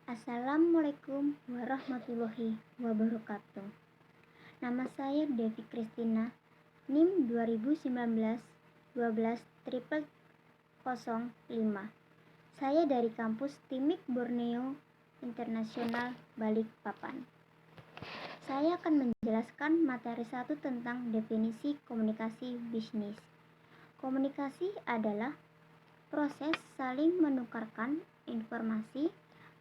Assalamualaikum warahmatullahi wabarakatuh. Nama saya Devi Kristina, NIM 2019-12-0005. Saya dari kampus Timik Borneo Internasional Balikpapan. Saya akan menjelaskan materi 1 tentang definisi komunikasi bisnis. Komunikasi adalah proses saling menukarkan informasi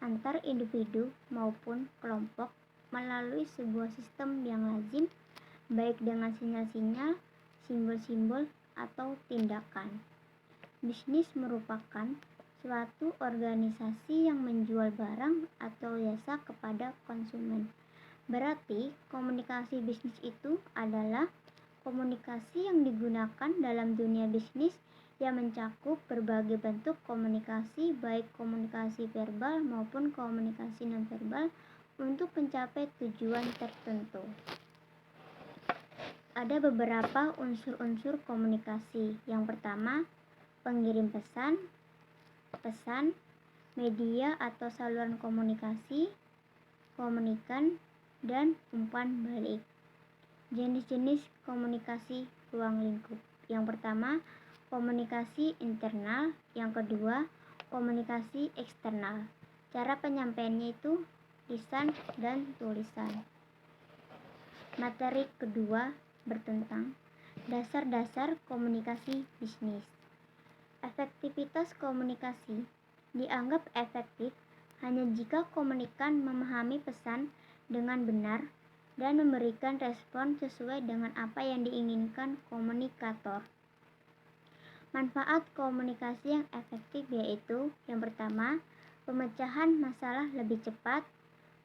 antar individu maupun kelompok melalui sebuah sistem yang lazim, baik dengan sinyal-sinyal, simbol-simbol, atau tindakan. Bisnis merupakan suatu organisasi yang menjual barang atau jasa kepada konsumen. Berarti komunikasi bisnis itu adalah komunikasi yang digunakan dalam dunia bisnis yang mencakup berbagai bentuk komunikasi, baik komunikasi verbal maupun komunikasi nonverbal untuk mencapai tujuan tertentu. Ada beberapa unsur-unsur komunikasi. Yang pertama, pengirim pesan, media atau saluran komunikasi, komunikan, dan umpan balik. Jenis-jenis komunikasi ruang lingkup. Yang pertama, komunikasi internal. Yang kedua, komunikasi eksternal. Cara penyampaiannya itu lisan dan tulisan. Materi kedua bertentang dasar-dasar komunikasi bisnis. Efektivitas komunikasi dianggap efektif hanya jika komunikan memahami pesan dengan benar dan memberikan respon sesuai dengan apa yang diinginkan komunikator. Manfaat komunikasi yang efektif yaitu yang pertama, pemecahan masalah lebih cepat.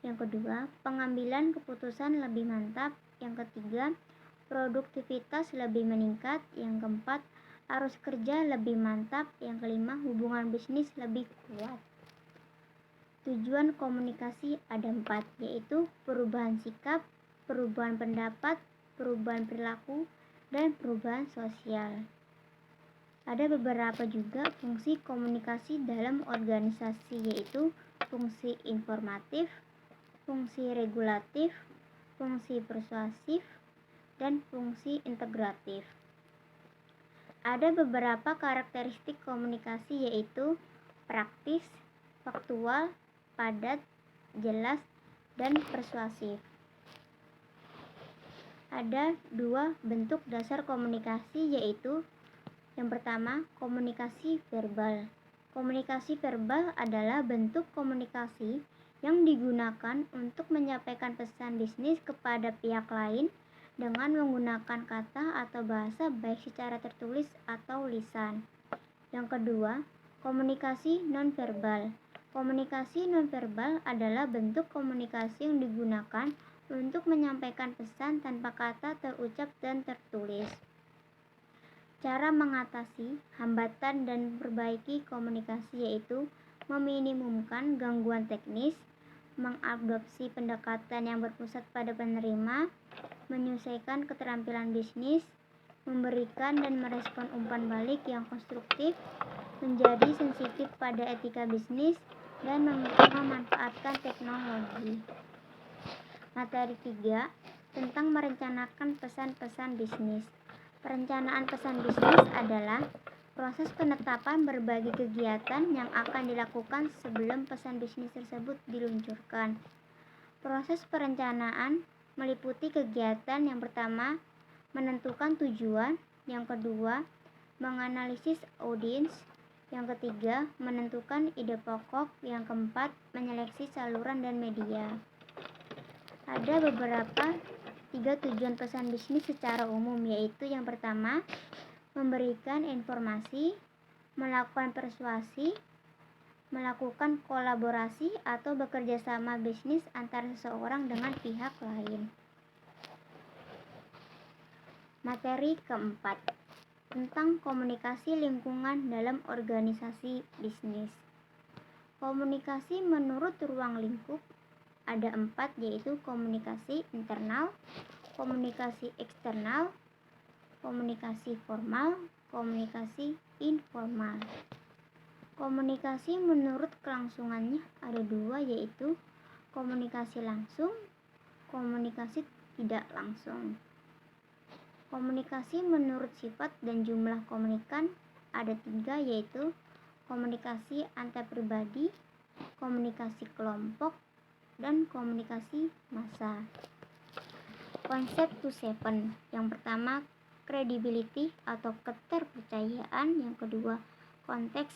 Yang kedua, pengambilan keputusan lebih mantap. Yang ketiga, produktivitas lebih meningkat. Yang keempat, arus kerja lebih mantap. Yang kelima, hubungan bisnis lebih kuat. Tujuan komunikasi ada 4, yaitu perubahan sikap, perubahan pendapat, perubahan perilaku, dan perubahan sosial. Ada beberapa juga fungsi komunikasi dalam organisasi, yaitu fungsi informatif, fungsi regulatif, fungsi persuasif, dan fungsi integratif. Ada beberapa karakteristik komunikasi, yaitu praktis, faktual, padat, jelas, dan persuasif. Ada 2 bentuk dasar komunikasi, yaitu yang pertama, komunikasi verbal. Komunikasi verbal adalah bentuk komunikasi yang digunakan untuk menyampaikan pesan bisnis kepada pihak lain dengan menggunakan kata atau bahasa baik secara tertulis atau lisan. Yang kedua, komunikasi nonverbal. Komunikasi nonverbal adalah bentuk komunikasi yang digunakan untuk menyampaikan pesan tanpa kata terucap dan tertulis. Cara mengatasi hambatan dan memperbaiki komunikasi yaitu meminimumkan gangguan teknis, mengadopsi pendekatan yang berpusat pada penerima, menyesuaikan keterampilan bisnis, memberikan dan merespon umpan balik yang konstruktif, menjadi sensitif pada etika bisnis, dan memanfaatkan teknologi. Materi 3 tentang merencanakan pesan-pesan bisnis. Perencanaan pesan bisnis adalah proses penetapan berbagai kegiatan yang akan dilakukan sebelum pesan bisnis tersebut diluncurkan. Proses perencanaan meliputi kegiatan yang pertama, menentukan tujuan, yang kedua, menganalisis audiens, yang ketiga, menentukan ide pokok, yang keempat, menyeleksi saluran dan media. Ada beberapa 3 tujuan pesan bisnis secara umum, yaitu yang pertama, memberikan informasi, melakukan persuasi, melakukan kolaborasi atau bekerja sama bisnis antara seseorang dengan pihak lain. Materi keempat tentang komunikasi lingkungan dalam organisasi bisnis. Komunikasi menurut ruang lingkup ada 4, yaitu komunikasi internal, komunikasi eksternal, komunikasi formal, komunikasi informal. Komunikasi menurut kelangsungannya ada dua, yaitu komunikasi langsung, komunikasi tidak langsung. Komunikasi menurut sifat dan jumlah komunikan ada tiga, yaitu komunikasi antar pribadi, komunikasi kelompok, dan komunikasi massa. Konsep 27. Yang pertama, credibility atau keterpercayaan. Yang kedua, konteks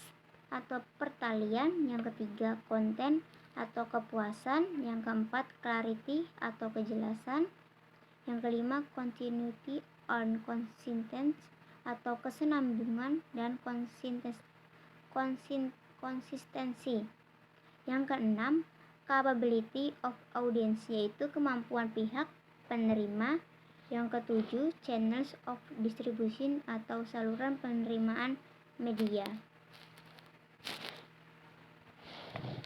atau pertalian. Yang ketiga, konten atau kepuasan. Yang keempat, clarity atau kejelasan. Yang kelima, continuity on consistency atau kesinambungan dan konsistensi. Yang keenam, capability of audience, yaitu kemampuan pihak penerima. Yang ketujuh, channels of distribution atau saluran penerimaan media.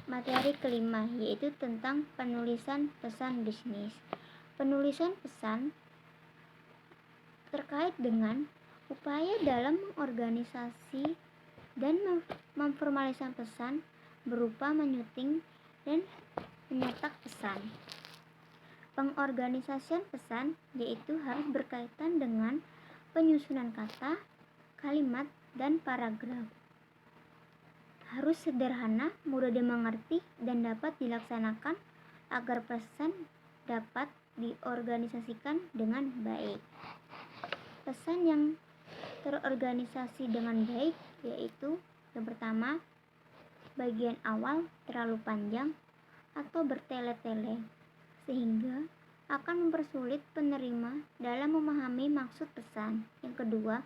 Materi kelima yaitu tentang penulisan pesan bisnis. Penulisan pesan terkait dengan upaya dalam mengorganisasi dan memformalisasi pesan berupa menyuting dan menyetak pesan. Pengorganisasian pesan yaitu harus berkaitan dengan penyusunan kata, kalimat, dan paragraf. Harus sederhana, mudah dimengerti, dan dapat dilaksanakan agar pesan dapat diorganisasikan dengan baik. Pesan yang terorganisasi dengan baik yaitu yang pertama, bagian awal terlalu panjang atau bertele-tele sehingga akan mempersulit penerima dalam memahami maksud pesan. Yang kedua,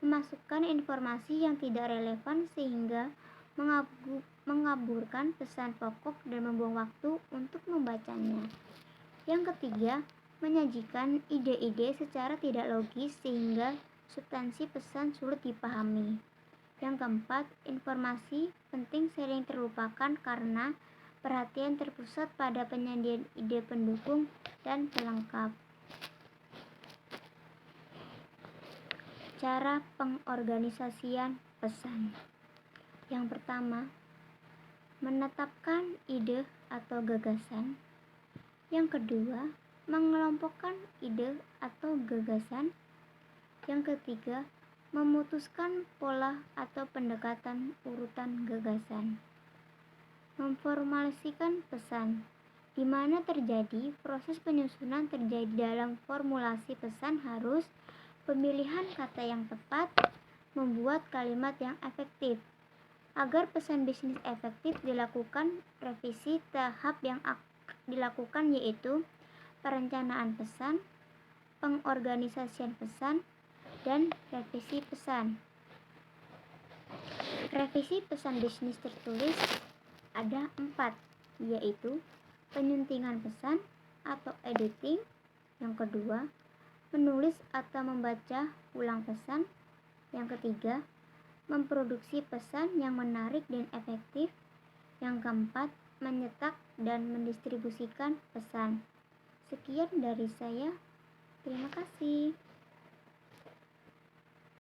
memasukkan informasi yang tidak relevan sehingga mengaburkan pesan pokok dan membuang waktu untuk membacanya. Yang ketiga, menyajikan ide-ide secara tidak logis sehingga substansi pesan sulit dipahami. Yang keempat, informasi penting sering terlupakan karena perhatian terpusat pada penyajian ide pendukung dan pelengkap. Cara pengorganisasian pesan. Yang pertama, menetapkan ide atau gagasan. Yang kedua, mengelompokkan ide atau gagasan. Yang ketiga, memutuskan pola atau pendekatan urutan gagasan. Memformulasikan pesan, di mana terjadi proses penyusunan terjadi dalam formulasi pesan harus pemilihan kata yang tepat, membuat kalimat yang efektif. Agar pesan bisnis efektif dilakukan revisi tahap yang dilakukan yaitu perencanaan pesan, pengorganisasian pesan, dan revisi pesan. Revisi pesan bisnis tertulis ada 4, yaitu penyuntingan pesan atau editing. Yang kedua, menulis atau membaca ulang pesan. Yang ketiga, memproduksi pesan yang menarik dan efektif. Yang keempat, menyetak dan mendistribusikan pesan. Sekian dari saya. Terima kasih.